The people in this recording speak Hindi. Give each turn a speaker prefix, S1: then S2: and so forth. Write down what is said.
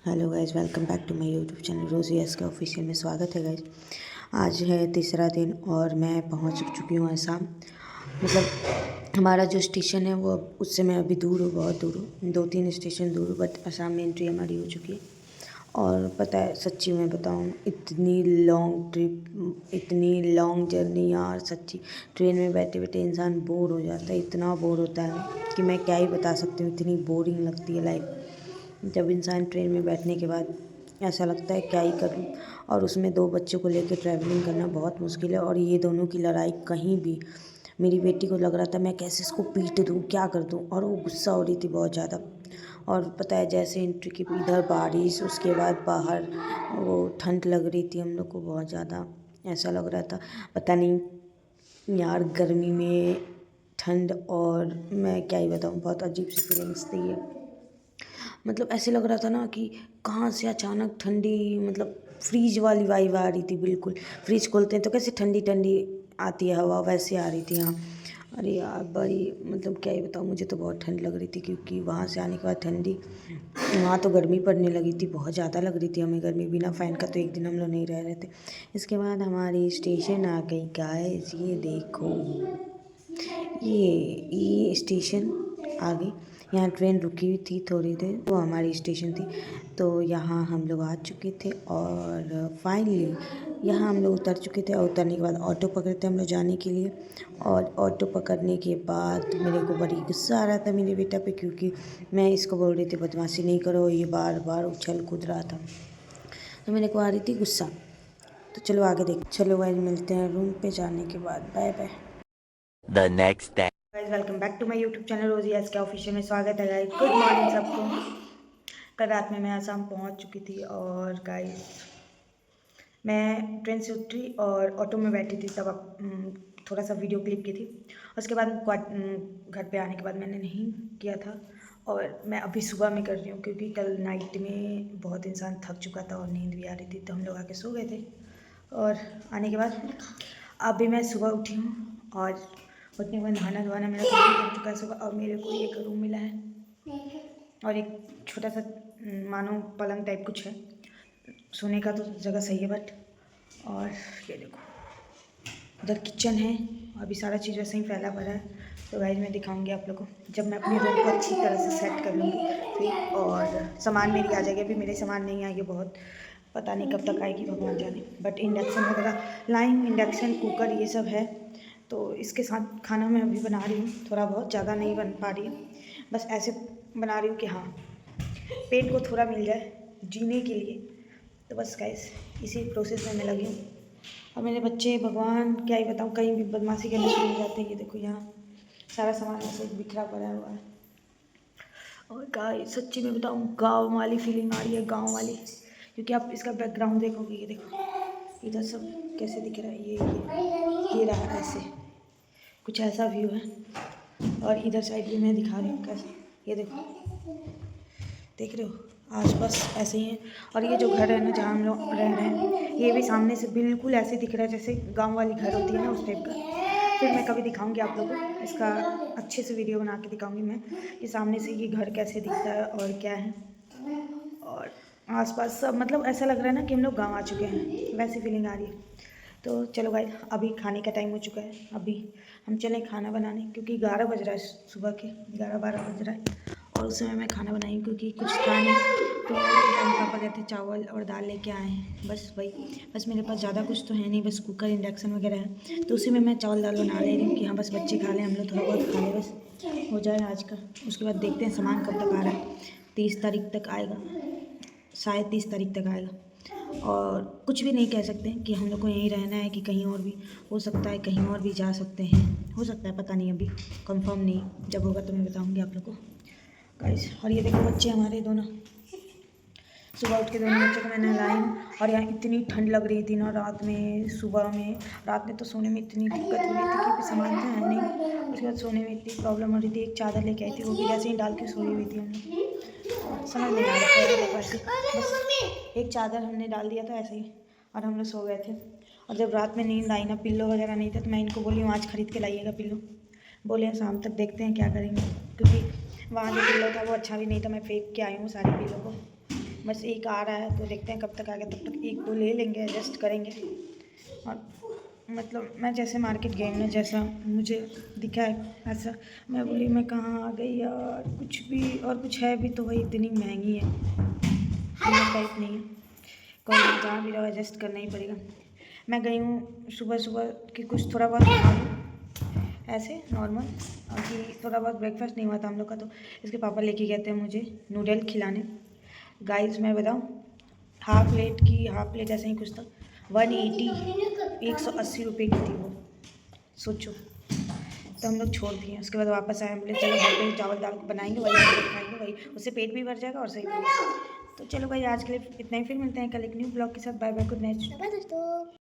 S1: Hello guys, welcome back to my YouTube channel Rosy S K official में स्वागत है गाइज। आज है तीसरा दिन और मैं पहुंच चुकी हूँ आसाम। मतलब हमारा जो स्टेशन है वो उससे मैं अभी दूर हूँ, बहुत दूर हूँ, 2-3 स्टेशन दूर हूँ, बट आसाम में एंट्री हमारी हो चुकी है। और पता है, सच्ची में बताऊँ, इतनी लॉन्ग ट्रिप, इतनी लॉन्ग जर्नी यार, सच्ची ट्रेन में बैठे बैठे इंसान बोर हो जाता है, इतना बोर होता है कि मैं क्या ही बता सकती हूँ। इतनी बोरिंग लगती है लाइफ जब इंसान ट्रेन में बैठने के बाद ऐसा लगता है क्या ही करूं। और उसमें 2 बच्चों को लेकर ट्रैवलिंग करना बहुत मुश्किल है। और ये दोनों की लड़ाई कहीं भी, मेरी बेटी को लग रहा था मैं कैसे इसको पीट दूं, क्या कर दूं, और वो गुस्सा हो रही थी बहुत ज़्यादा। और पता है, जैसे एंट्री की इधर बारिश, उसके बाद बाहर वो ठंड लग रही थी हम लोग को बहुत ज़्यादा। ऐसा लग रहा था पता नहीं यार, गर्मी में ठंड, और मैं क्या ही बताऊँ, बहुत अजीब सी फीलिंग्स थी ये। मतलब ऐसे लग रहा था ना कि कहाँ से अचानक ठंडी, मतलब फ्रीज वाली वाइब आ रही थी बिल्कुल। फ्रिज खोलते हैं तो कैसे ठंडी ठंडी आती है हवा, वैसे आ रही थी यहाँ। अरे यार, बड़ी मतलब क्या ही बताऊँ, मुझे तो बहुत ठंड लग रही थी, क्योंकि वहाँ से आने के बाद ठंडी, वहाँ तो गर्मी पड़ने लगी थी, बहुत ज़्यादा लग रही थी हमें गर्मी। बिना फ़ैन का तो एक दिन हम लोग नहीं रह रहे थे। इसके बाद हमारी स्टेशन आ गई गाइस, ये देखो, ये स्टेशन आ गई। यहाँ ट्रेन रुकी हुई थी थोड़ी देर, वो हमारी स्टेशन थी। तो यहाँ हम लोग आ चुके थे और फाइनली यहाँ हम लोग उतर चुके थे। और उतरने के बाद ऑटो पकड़े थे हम लोग जाने के लिए। और ऑटो पकड़ने के बाद मेरे को बड़ी गुस्सा आ रहा था मेरे बेटा पे, क्योंकि मैं इसको बोल रही थी बदमाशी नहीं करो, ये बार बार उछल कूद रहा था, तो मेरे को आ रही थी गुस्सा। तो चलो आगे देख, चलो गाइस, मिलते हैं रूम पे जाने के बाद। Bye bye.
S2: The next day.
S1: Guys, welcome back to my YouTube channel Rosy S K official में स्वागत है गाइस। गुड मॉर्निंग सबको। कल रात में मैं आसाम पहुंच चुकी थी और गाइस मैं ट्रेन से उतरी और ऑटो में बैठी थी, तब थोड़ा सा वीडियो क्लिप की थी। उसके बाद घर पे आने के बाद मैंने नहीं किया था, और मैं अभी सुबह में कर रही हूँ, क्योंकि कल नाइट में बहुत इंसान थक चुका था और नींद भी आ रही थी, तो हम लोग आके सो गए थे। और आने के बाद अभी मैं सुबह उठी हूँ, और उठने के बाद नहाना धोना मेरा कंप्लीट हो चुका है सुबह। और मेरे को एक रूम मिला है और एक छोटा सा मानो पलंग टाइप कुछ है, सोने का तो जगह सही है बट। और ये देखो, उधर किचन है, अभी सारा चीज़ वैसे ही फैला पड़ा है। तो गाइस मैं दिखाऊंगी आप लोगों को जब मैं अपने रूम को अच्छी तरह से सेट कर लूँगी फिर, और सामान मेरी आ जाएगी। अभी मेरे सामान नहीं आएगी, बहुत पता नहीं कब तक आएगी, भगवान जाने। बट इंडक्शन वगैरह लाइन, इंडक्शन कुकर ये सब है, तो इसके साथ खाना मैं अभी बना रही हूँ। थोड़ा बहुत, ज़्यादा नहीं बन पा रही है, बस ऐसे बना रही हूँ कि हाँ, पेट को थोड़ा मिल जाए जीने के लिए। तो बस गाइस, इसी प्रोसेस में मैं लगी हूँ। और मेरे बच्चे, भगवान क्या ही बताऊँ, कहीं भी बदमाशी करने शुरू हो जाते हैं। ये देखो, यहाँ सारा सामान ऐसे बिखरा पड़ा हुआ है। और गाइस सच्ची में बताऊँ, गाँव वाली फीलिंग आ रही है, गाँव वाली, क्योंकि आप इसका बैकग्राउंड देखोगे। ये देखो इधर सब कैसे दिख रहा है, ये रहा ऐसे, कुछ ऐसा व्यू है। और इधर साइड भी मैं दिखा रही हूँ कैसे, ये देखो, देख रहे हो आसपास ऐसे ही है। और ये जो घर है ना, जहाँ हम लोग रह रहे हैं, ये भी सामने से बिल्कुल ऐसे दिख रहा है जैसे गांव वाली घर होती है ना, उस टाइप का। फिर मैं कभी दिखाऊंगी आप लोगों को, इसका अच्छे से वीडियो बना के दिखाऊंगी मैं कि सामने से ये घर कैसे दिखता है और क्या है। और आसपास सब, मतलब ऐसा लग रहा है ना कि हम लोग गाँव आ चुके हैं, वैसी फीलिंग आ रही है। तो चलो भाई, अभी खाने का टाइम हो चुका है, अभी हम चलें खाना बनाने, क्योंकि 11 बज रहा है, सुबह के 11-12 बज रहा है। और उस समय मैं खाना बनाई हूँ, क्योंकि कुछ था नहीं, तो मम्मी पापा कहते चावल और दाल लेके आए हैं, बस वही। बस मेरे पास ज़्यादा कुछ तो है नहीं, बस कुकर, इंडक्शन वगैरह है, तो उसी में मैं चावल दाल बना ले रही हूँ कि हाँ बस बच्चे खा लें, हम लोग थोड़ा बहुत खा लें, बस हो जाए आज का। उसके बाद देखते हैं सामान कब तक आ रहा है। 30 तारीख तक आएगा, शायद 30 तारीख तक आएगा। और कुछ भी नहीं कह सकते कि हम लोग को यहीं रहना है कि कहीं और भी, हो सकता है कहीं और भी जा सकते हैं, हो सकता है, पता नहीं, अभी कंफर्म नहीं, जब होगा तो मैं बताऊंगी आप लोग को गाइस। और ये देखो बच्चे हमारे दोनों, सुबह उठ के दोनों बच्चों को मैंने नहलाई हूँ। और यहाँ इतनी ठंड लग रही थी ना रात में, सुबह में, रात में तो सोने में इतनी दिक्कत हो रही थी, क्योंकि सामान तो है नहीं। उसके बाद सोने में इतनी प्रॉब्लम हो रही थी। एक चादर लेके आई थी, वो भी जैसे ही डाल के सोई हुई थी हम लोग, समझ नहीं आ रहा था वैसे, बस एक चादर हमने डाल दिया था ऐसे ही, और हम लोग सो गए थे। और जब रात में नींद आई ना, पिल्लो वगैरह नहीं था, तो मैं इनको बोली आज ख़रीद के लाइएगा पिल्लो। बोले शाम तक देखते हैं क्या करेंगे, क्योंकि वहाँ जो पिल्लो था वो अच्छा भी नहीं था, मैं फेंक के आई हूँ सारे पिल्लो को। बस एक आ रहा है तो देखते हैं कब तक आ गया, तब तक एक को ले लेंगे, एडजस्ट करेंगे। और मतलब मैं जैसे मार्केट गई ना, जैसा मुझे दिखा है ऐसा मैं बोली मैं कहाँ आ गई यार, कुछ भी और कुछ है भी तो वही इतनी महंगी है, टाइप नहीं है। कोई नहीं, जहाँ भी रहो एडजस्ट करना ही पड़ेगा। मैं गई हूँ सुबह सुबह कि कुछ थोड़ा बहुत खा लूँ ऐसे नॉर्मल, कि थोड़ा बहुत ब्रेकफास्ट नहीं हुआ था हम लोग का, तो इसके पापा लेके गए थे मुझे नूडल खिलाने। गाइस मैं बताऊँ, हाफ प्लेट ऐसा ही कुछ था, 180 रुपये की थी वो, सोचो। तो हम लोग छोड़ दिए, उसके बाद वापस आए, बोले चलो घर पे चावल दाल बनाएंगे, वही खाएंगे, वही उससे पेट भी भर जाएगा और सही भी। तो चलो भाई आज के लिए इतना ही, फिर मिलते हैं कल एक न्यू ब्लॉग के साथ। Bye bye, good night.